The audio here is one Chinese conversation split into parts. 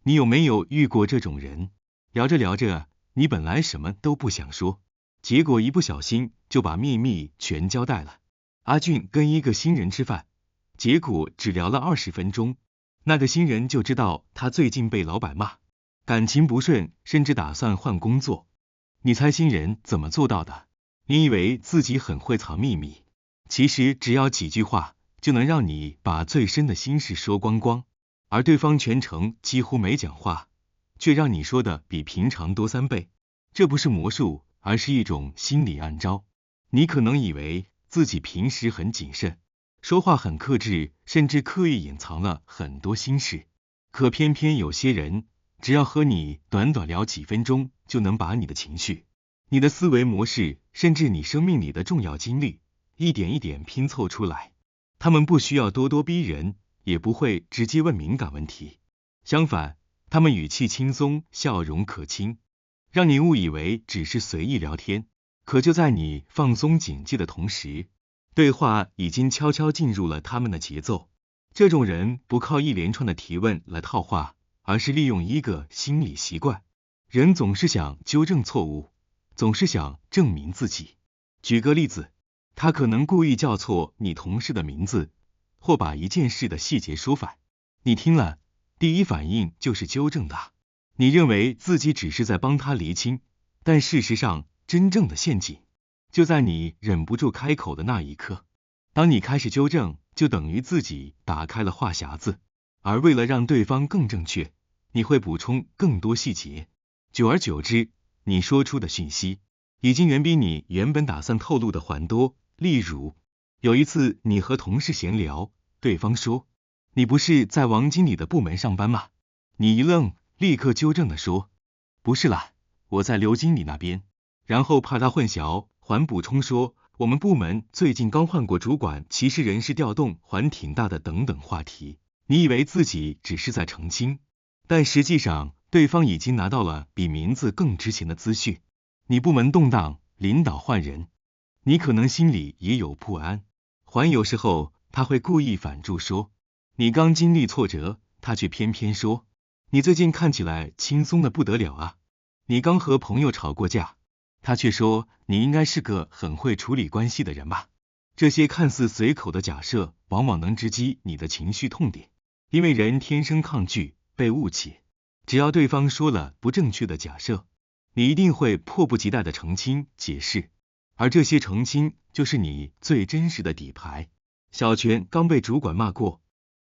你有没有遇过这种人？聊着聊着，你本来什么都不想说，结果一不小心就把秘密全交代了。阿俊跟一个新人吃饭，结果只聊了20分钟，那个新人就知道他最近被老板骂，感情不顺，甚至打算换工作。你猜新人怎么做到的？你以为自己很会藏秘密，其实只要几句话就能让你把最深的心事说光光，而对方全程几乎没讲话，却让你说的比平常多3倍。这不是魔术，而是一种心理暗招。你可能以为自己平时很谨慎，说话很克制，甚至刻意隐藏了很多心事，可偏偏有些人只要和你短短聊几分钟，就能把你的情绪、你的思维模式，甚至你生命里的重要经历，一点一点拼凑出来。他们不需要咄咄逼人，也不会直接问敏感问题，相反，他们语气轻松，笑容可亲，让你误以为只是随意聊天。可就在你放松警戒的同时，对话已经悄悄进入了他们的节奏。这种人不靠一连串的提问来套话，而是利用一个心理习惯。人总是想纠正错误，总是想证明自己。举个例子，他可能故意叫错你同事的名字，或把一件事的细节说反。你听了，第一反应就是纠正他。你认为自己只是在帮他厘清，但事实上，真正的陷阱就在你忍不住开口的那一刻。当你开始纠正，就等于自己打开了话匣子，而为了让对方更正确，你会补充更多细节。久而久之，你说出的讯息已经远比你原本打算透露的还多。例如，有一次你和同事闲聊，对方说：“你不是在王经理的部门上班吗？”你一愣，立刻纠正的说：“不是啦，我在刘经理那边。”然后怕他混淆，还补充说：“我们部门最近刚换过主管，其实人事调动还挺大的等等话题。”你以为自己只是在澄清，但实际上对方已经拿到了比名字更值钱的资讯。你部门动荡，领导换人，你可能心里也有不安，还有时候他会故意反助说你刚经历挫折，他却偏偏说你最近看起来轻松的不得了啊。你刚和朋友吵过架，他却说你应该是个很会处理关系的人吧。这些看似随口的假设，往往能直击你的情绪痛点，因为人天生抗拒被误解。只要对方说了不正确的假设，你一定会迫不及待的澄清解释，而这些澄清就是你最真实的底牌。小泉刚被主管骂过，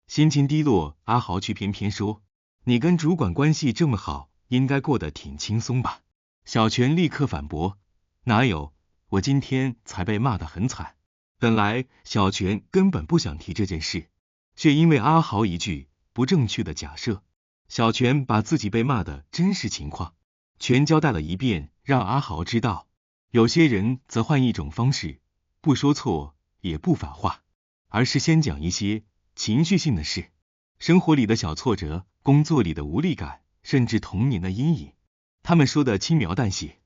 心情低落，阿豪却偏偏说你跟主管关系这么好，应该过得挺轻松吧。小泉立刻反驳，哪有，我今天才被骂得很惨。本来小泉根本不想提这件事，却因为阿豪一句不正确的假设，小泉把自己被骂的真实情况全交代了一遍，让阿豪知道。有些人则换一种方式，不说错，也不反话，而是先讲一些情绪性的事，生活里的小挫折，工作里的无力感，甚至童年的阴影。他们说的轻描淡写，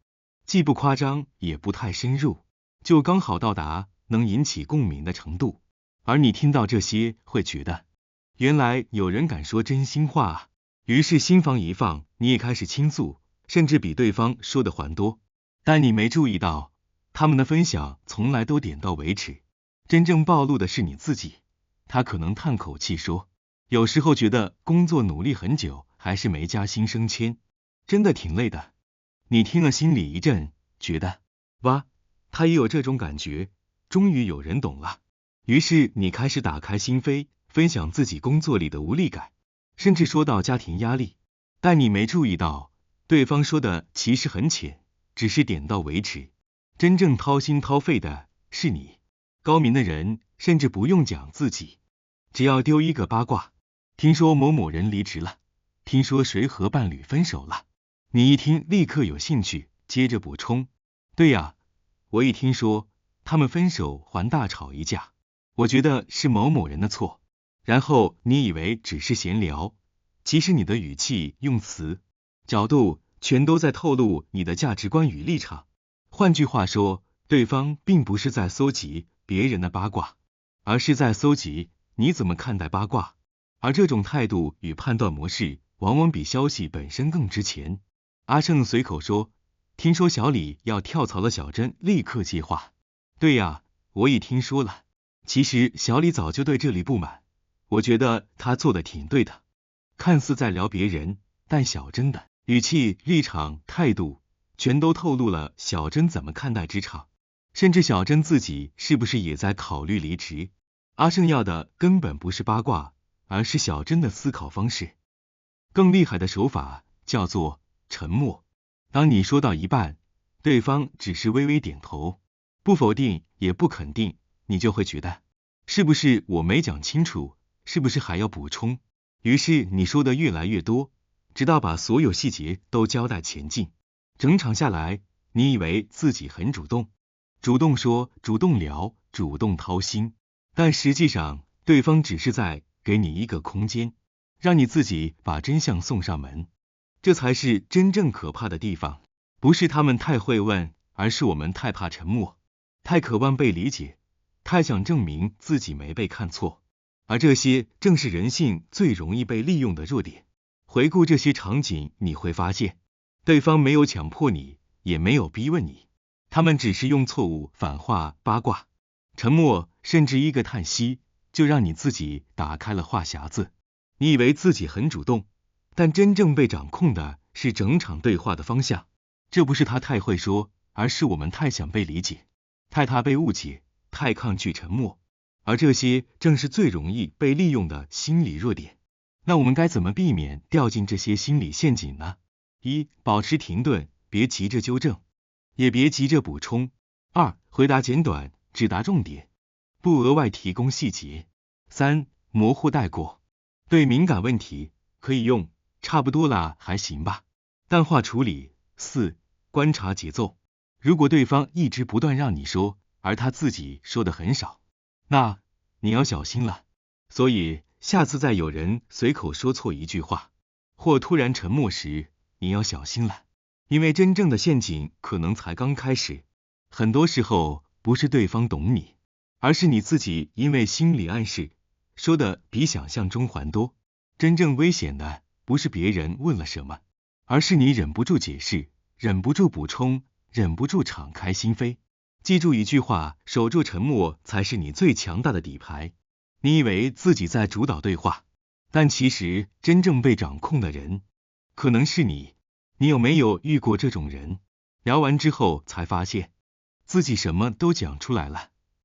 既不夸张，也不太深入，就刚好到达能引起共鸣的程度。而你听到这些，会觉得原来有人敢说真心话啊，于是心房一放，你也开始倾诉，甚至比对方说的还多。但你没注意到，他们的分享从来都点到为止，真正暴露的是你自己。他可能叹口气说，有时候觉得工作努力很久，还是没加薪升迁，真的挺累的。你听了心里一震，觉得哇，他也有这种感觉，终于有人懂了。于是你开始打开心扉，分享自己工作里的无力感，甚至说到家庭压力。但你没注意到，对方说的其实很浅，只是点到为止。真正掏心掏肺的是你。高明的人甚至不用讲自己，只要丢一个八卦，听说某某人离职了，听说谁和伴侣分手了，你一听立刻有兴趣，接着补充，对呀，我一听说他们分手还大吵一架，我觉得是某某人的错。然后你以为只是闲聊，其实你的语气、用词、角度全都在透露你的价值观与立场。换句话说，对方并不是在搜集别人的八卦，而是在搜集你怎么看待八卦。而这种态度与判断模式，往往比消息本身更值钱。阿胜随口说，听说小李要跳槽了，小珍立刻接话，对呀，我也听说了。其实小李早就对这里不满，我觉得他做的挺对的。看似在聊别人，但小珍的语气、立场、态度，全都透露了小珍怎么看待职场，甚至小珍自己是不是也在考虑离职。阿胜要的根本不是八卦，而是小珍的思考方式。更厉害的手法叫做沉默。当你说到一半，对方只是微微点头，不否定也不肯定，你就会觉得是不是我没讲清楚，是不是还要补充？于是你说的越来越多，直到把所有细节都交代前进。整场下来，你以为自己很主动，主动说，主动聊，主动掏心，但实际上对方只是在给你一个空间，让你自己把真相送上门。这才是真正可怕的地方，不是他们太会问，而是我们太怕沉默，太渴望被理解，太想证明自己没被看错。而这些正是人性最容易被利用的弱点。回顾这些场景，你会发现，对方没有强迫你，也没有逼问你，他们只是用错误反话八卦。沉默，甚至一个叹息，就让你自己打开了话匣子。你以为自己很主动，但真正被掌控的是整场对话的方向。这不是他太会说，而是我们太想被理解，太怕被误解，太抗拒沉默。而这些正是最容易被利用的心理弱点。那我们该怎么避免掉进这些心理陷阱呢？一、保持停顿，别急着纠正，也别急着补充。二、回答简短，只答重点，不额外提供细节。三、模糊带过。对敏感问题，可以用差不多啦，还行吧，淡化处理。四、观察节奏。如果对方一直不断让你说，而他自己说的很少，那你要小心了。所以下次再有人随口说错一句话，或突然沉默时，你要小心了，因为真正的陷阱可能才刚开始。很多时候不是对方懂你，而是你自己因为心理暗示说的比想象中还多。真正危险的不是别人问了什么，而是你忍不住解释，忍不住补充，忍不住敞开心扉。记住一句话，守住沉默才是你最强大的底牌。你以为自己在主导对话，但其实真正被掌控的人可能是你。你有没有遇过这种人？聊完之后才发现自己什么都讲出来了，